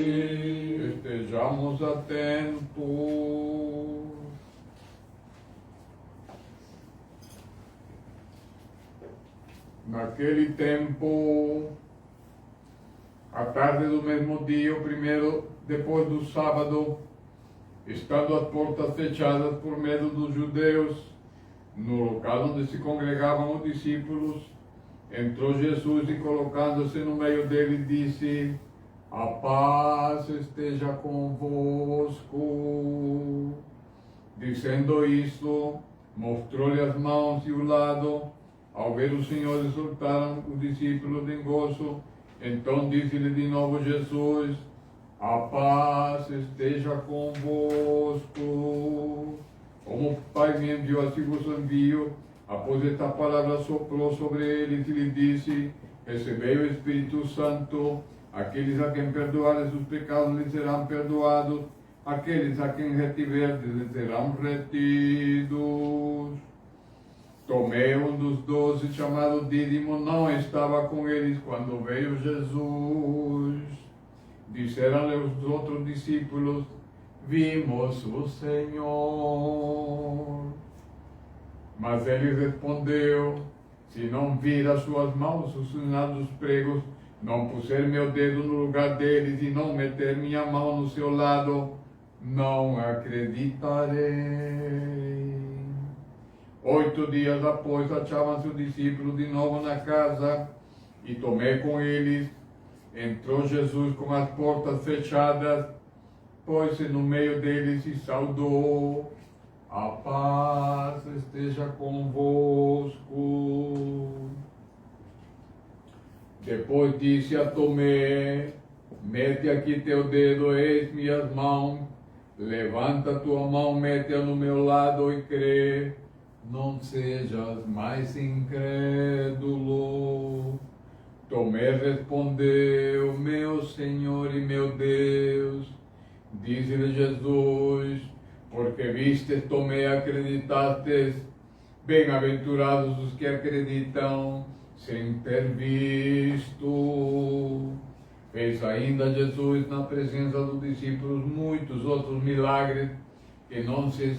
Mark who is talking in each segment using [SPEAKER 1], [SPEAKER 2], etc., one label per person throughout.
[SPEAKER 1] Estejamos atentos. Naquele tempo, à tarde do mesmo dia, o primeiro, depois do sábado, estando as portas fechadas por medo dos judeus, no local onde se congregavam os discípulos, entrou Jesus e, colocando-se no meio dele, disse: a paz esteja convosco. Dizendo isso, mostrou-lhe as mãos e o lado. Ao ver os senhores, soltaram os discípulos em gozo. Então disse-lhe de novo Jesus: a paz esteja convosco. Como o Pai me enviou, assim vos envio. Após esta palavra, soprou sobre eles e lhe disse: recebei o Espírito Santo. Aqueles a quem perdoares os pecados lhes serão perdoados. Aqueles a quem retiverdes lhes serão retidos. Tomé, um dos 12, chamado Dídimo, não estava com eles quando veio Jesus. Disseram-lhe os outros discípulos: vimos o Senhor. Mas ele respondeu: se não vir as suas mãos, os sinais dos pregos, não puser meu dedo no lugar deles e não meter minha mão no seu lado, não acreditarei. 8 dias após, achavam-se os discípulos de novo na casa, e Tomé com eles. Entrou Jesus com as portas fechadas, pôs-se no meio deles e saudou: a paz esteja convosco. Depois disse a Tomé: mete aqui teu dedo, eis minhas mãos. Levanta tua mão, mete-a no meu lado e crê. Não sejas mais incrédulo. Tomé respondeu: meu Senhor e meu Deus. Diz-lhe Jesus: porque vistes, Tomé, acreditastes. Bem-aventurados os que acreditam sem ter visto. Fez ainda Jesus na presença dos discípulos muitos outros milagres que não se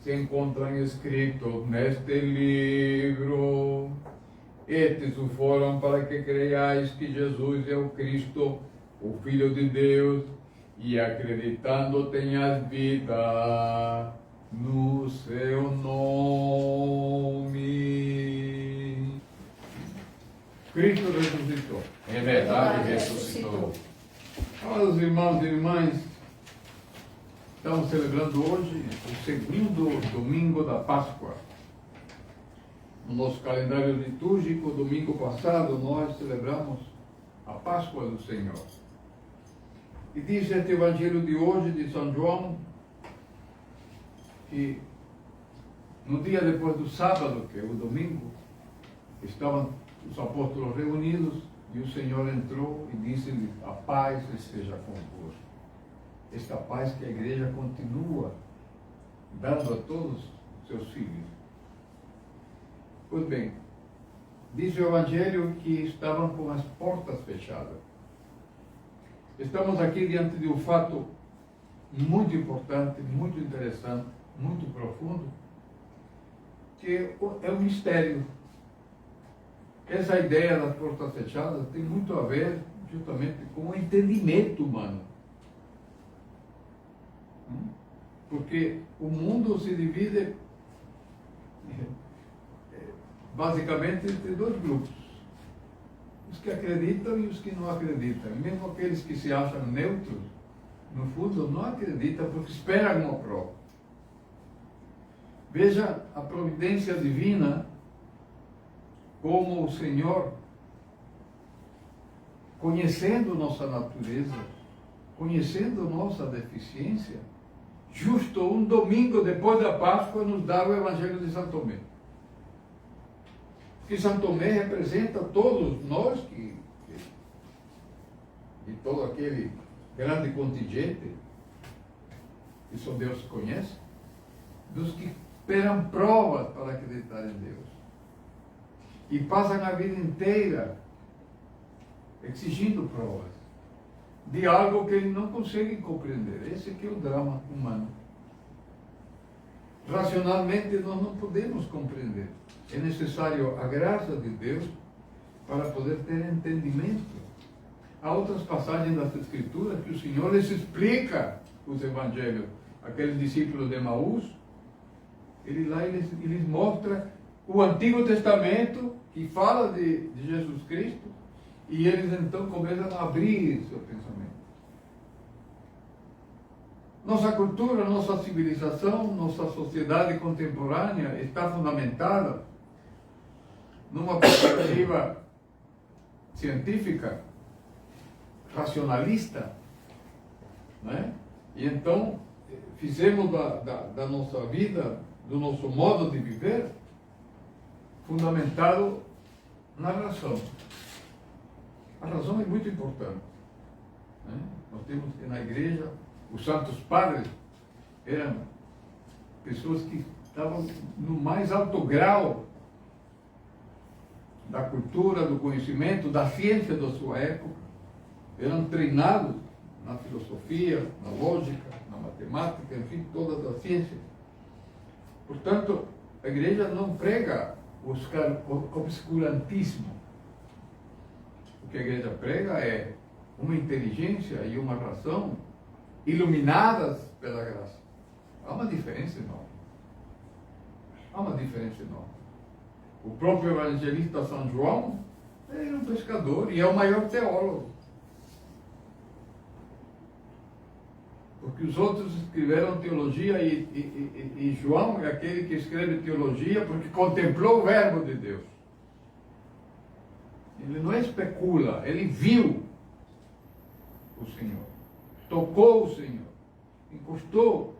[SPEAKER 1] encontram escritos neste livro. Estes o foram para que creiais que Jesus é o Cristo, o Filho de Deus, e acreditando tenhas vida no seu nome. Cristo ressuscitou.
[SPEAKER 2] É verdade, ressuscitou.
[SPEAKER 1] Amados irmãos e irmãs, estamos celebrando hoje o segundo domingo da Páscoa. No nosso calendário litúrgico, domingo passado, nós celebramos a Páscoa do Senhor. E diz este evangelho de hoje, de São João, que no dia depois do sábado, que é o domingo, estavam os apóstolos reunidos e o Senhor entrou e disse-lhe: a paz esteja convosco. Esta paz que a igreja continua dando a todos os seus filhos. Pois bem, diz o Evangelho que estavam com as portas fechadas. Estamos aqui diante de um fato muito importante, muito interessante, muito profundo, que é um mistério. Essa ideia das portas fechadas tem muito a ver justamente com o entendimento humano. Porque o mundo se divide basicamente entre dois grupos: os que acreditam e os que não acreditam. Mesmo aqueles que se acham neutros, no fundo não acreditam porque esperam uma prova. Veja a providência divina, como o Senhor, conhecendo nossa natureza, conhecendo nossa deficiência, justo um domingo depois da Páscoa, nos dá o Evangelho de São Tomé. Que São Tomé representa todos nós e todo aquele grande contingente que só Deus conhece, dos que esperam provas para acreditar em Deus e passam a vida inteira exigindo provas. de algo que eles não conseguem compreender. Esse aqui é o drama humano. Racionalmente nós não podemos compreender. É necessário a graça de Deus para poder ter entendimento. Há outras passagens das Escrituras que o Senhor lhes explica os evangelhos. Aqueles discípulos de Emaús, ele lá eles mostra o Antigo Testamento que fala de Jesus Cristo, e eles então começam a abrir seu pensamento. Nossa cultura, nossa civilização, nossa sociedade contemporânea está fundamentada numa perspectiva científica, racionalista, né? E então fizemos da nossa vida, do nosso modo de viver, fundamentado na razão. A razão é muito importante, né? Nós temos que na igreja, os santos padres eram pessoas que estavam no mais alto grau da cultura, do conhecimento, da ciência da sua época. Eram treinados na filosofia, na lógica, na matemática, enfim, todas as ciências. Portanto, a igreja não prega o obscurantismo. O que a igreja prega é uma inteligência e uma razão iluminadas pela graça. Há uma diferença enorme. Há uma diferença enorme. O próprio evangelista São João era um pescador e é o maior teólogo. Porque os outros escreveram teologia e João é aquele que escreve teologia porque contemplou o verbo de Deus. Ele não especula, ele viu o Senhor, tocou o Senhor, encostou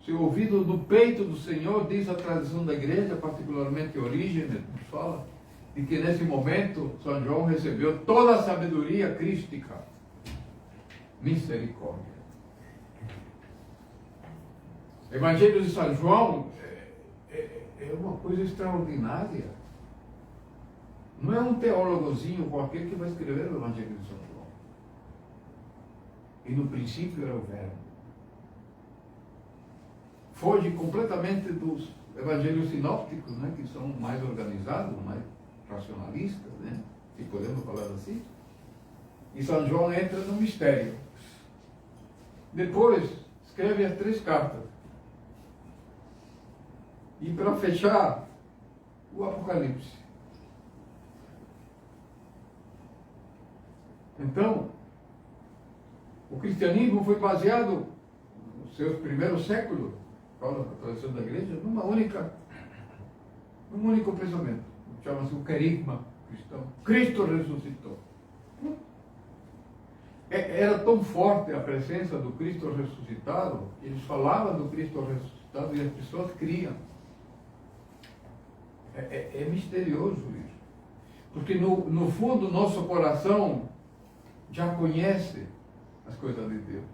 [SPEAKER 1] seu ouvido no peito do Senhor, diz a tradição da igreja, particularmente Orígenes, nos fala, de que nesse momento São João recebeu toda a sabedoria crística. Misericórdia. Evangelho de São João é uma coisa extraordinária. Não é um teólogozinho qualquer que vai escrever o Evangelho de São João. E no princípio era o Verbo. Foge completamente dos evangelhos sinópticos, né, que são mais organizados, mais racionalistas, né, se podemos falar assim. E São João entra no mistério. Depois, escreve as 3 cartas. E para fechar, o Apocalipse. Então, o cristianismo foi baseado, nos seus primeiros séculos, fala a tradição da igreja, num único pensamento. Chama-se o querigma cristão. Cristo ressuscitou. Era tão forte a presença do Cristo ressuscitado, que eles falavam do Cristo ressuscitado e as pessoas criam. É misterioso isso. Porque no fundo nosso coração já conhece as coisas de Deus.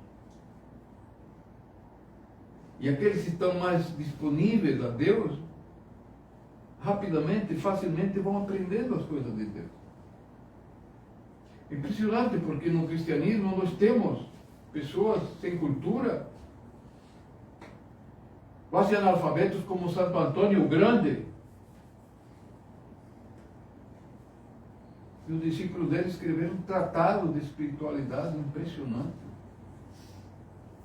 [SPEAKER 1] E aqueles que estão mais disponíveis a Deus, rapidamente, facilmente vão aprendendo as coisas de Deus. Impressionante, porque no cristianismo nós temos pessoas sem cultura, quase analfabetos como Santo Antônio o Grande. E os discípulos dele escreveram um tratado de espiritualidade impressionante.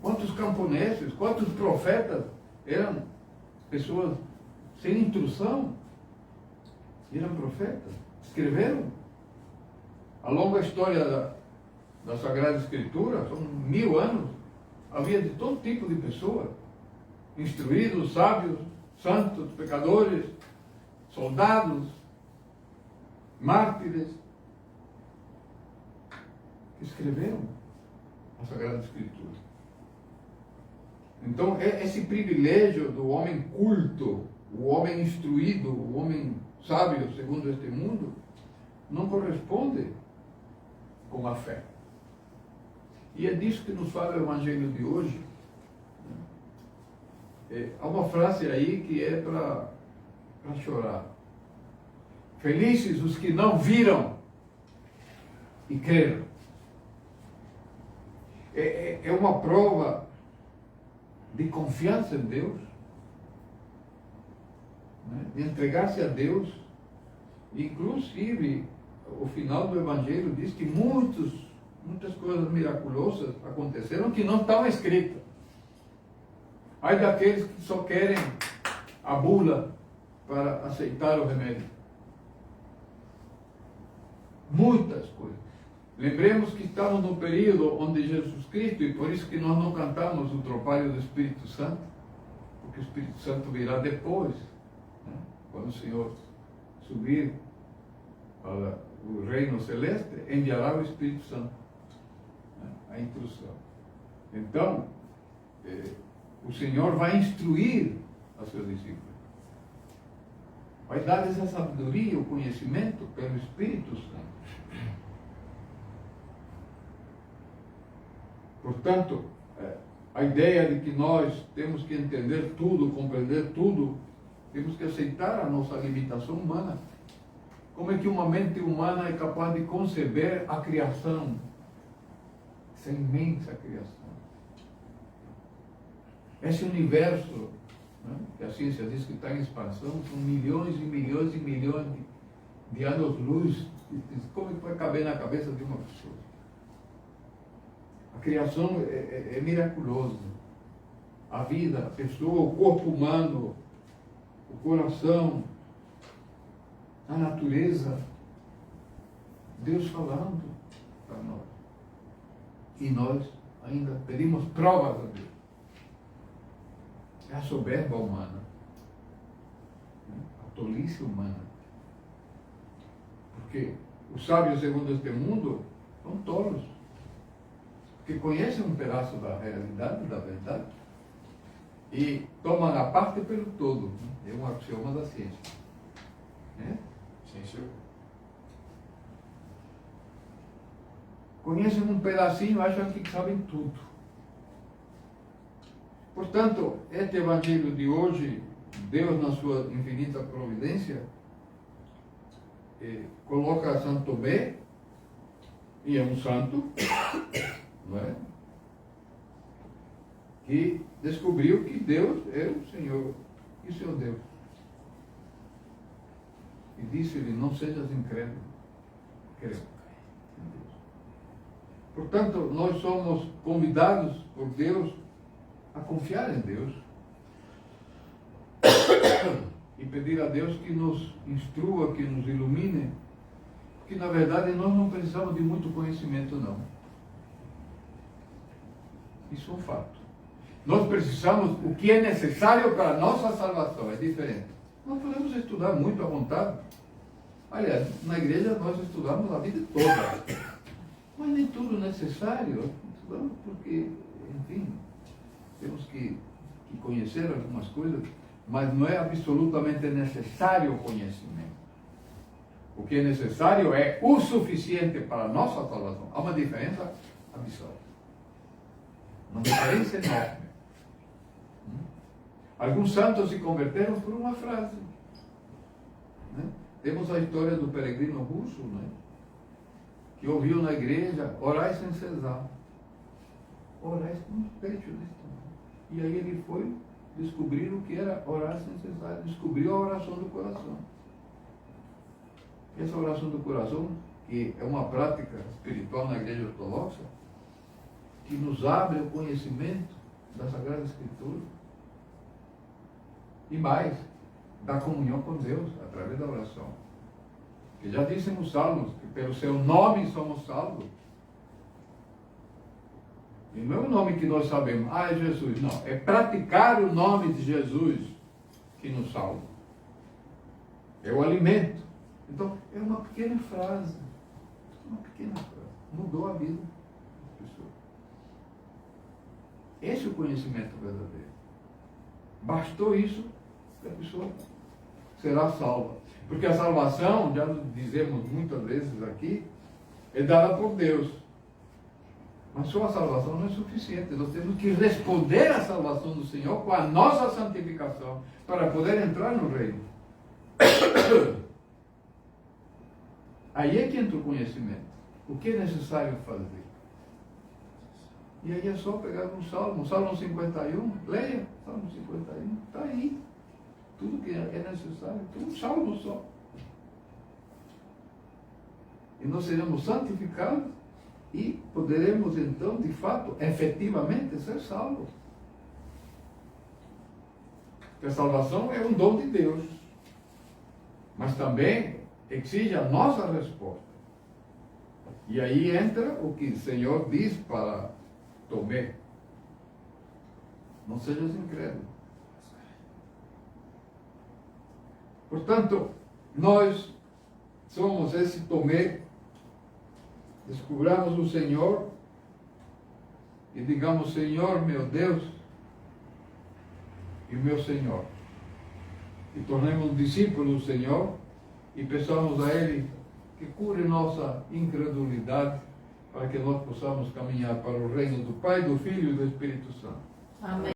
[SPEAKER 1] Quantos camponeses, quantos profetas eram pessoas sem instrução, eram profetas, escreveram. A longa história da Sagrada Escritura, são 1000 anos, havia de todo tipo de pessoas, instruídos, sábios, santos, pecadores, soldados, mártires, que escreveram a Sagrada Escritura. Então, esse privilégio do homem culto, o homem instruído, o homem sábio, segundo este mundo, não corresponde com a fé. E é disso que nos fala o Evangelho de hoje. Há uma frase aí que é para chorar. Felizes os que não viram e creram. é uma prova de confiança em Deus, né? De entregar-se a Deus. Inclusive, o final do Evangelho diz que muitas coisas miraculosas aconteceram que não estavam escritas. Aí daqueles que só querem a bula para aceitar o remédio. Muitas coisas. Lembremos que estamos no período onde Jesus Cristo, e por isso que nós não cantamos o tropário do Espírito Santo, porque o Espírito Santo virá depois, né? Quando o Senhor subir para o reino celeste, enviará o Espírito Santo, né? A instrução. Então, o Senhor vai instruir a seus discípulos. Vai dar essa sabedoria, o conhecimento pelo Espírito Santo. Portanto, a ideia de que nós temos que entender tudo, compreender tudo, temos que aceitar a nossa limitação humana. Como é que uma mente humana é capaz de conceber a criação? Essa imensa criação. Esse universo, né, que a ciência diz que está em expansão, são milhões e milhões e milhões de anos-luz. Como é que vai caber na cabeça de uma pessoa? A criação é miraculosa. A vida, a pessoa, o corpo humano, o coração, a natureza, Deus falando para nós. E nós ainda pedimos provas a Deus. É a soberba humana, a tolice humana. Porque os sábios, segundo este mundo, são tolos. Que conhecem um pedaço da realidade, da verdade, e tomam a parte pelo todo. É um axioma da ciência. Né?
[SPEAKER 2] Sim, senhor.
[SPEAKER 1] Conhecem um pedacinho e acham que sabem tudo. Portanto, este evangelho de hoje, Deus, na sua infinita providência, coloca Santo Tomé, e é um santo, não é? Que descobriu que Deus é o Senhor e o seu Deus. E disse-lhe: não sejas incrédulo, crê em Deus. Portanto, nós somos convidados por Deus a confiar em Deus e pedir a Deus que nos instrua, que nos ilumine, porque na verdade nós não precisamos de muito conhecimento, não. Isso é um fato. Nós precisamos o que é necessário para a nossa salvação, é diferente. Nós podemos estudar muito à vontade. Aliás, na igreja nós estudamos a vida toda, mas nem tudo necessário. Estudamos porque, enfim, temos que conhecer algumas coisas, mas não é absolutamente necessário o conhecimento. O que é necessário é o suficiente para a nossa salvação. Há uma diferença absurda. Uma diferença enorme. Alguns santos se converteram por uma frase. Né? Temos a história do peregrino russo, né? Que ouviu na igreja: orai sem cessar. Orai com peito disso. E aí ele foi descobrir o que era orar sem cessar. Descobriu a oração do coração. Essa oração do coração, que é uma prática espiritual na igreja ortodoxa, que nos abre o conhecimento da Sagrada Escritura. E mais, da comunhão com Deus, através da oração. Que já disse nos Salmos, que pelo seu nome somos salvos. E não é o nome que nós sabemos, é Jesus. Não, é praticar o nome de Jesus que nos salva. É o alimento. Então, é uma pequena frase. Uma pequena frase. Mudou a vida das pessoas. Esse é o conhecimento verdadeiro. Bastou isso, que a pessoa será salva. Porque a salvação, já dizemos muitas vezes aqui, é dada por Deus. Mas só a salvação não é suficiente. Nós temos que responder à salvação do Senhor com a nossa santificação para poder entrar no reino. Aí é que entra o conhecimento. O que é necessário fazer? E aí é só pegar um Salmo 51, leia, Salmo 51, está aí. Tudo que é necessário, um salmo só. E nós seremos santificados e poderemos então, de fato, efetivamente ser salvos. Porque a salvação é um dom de Deus, mas também exige a nossa resposta. E aí entra o que o Senhor diz para Tomé: não sejas incrédulo. Portanto, nós somos esse Tomé. Descubramos o Senhor e digamos: Senhor, meu Deus e meu Senhor. E tornemos discípulos do Senhor e peçamos a Ele que cure nossa incredulidade, para que nós possamos caminhar para o reino do Pai, do Filho e do Espírito Santo.
[SPEAKER 2] Amém.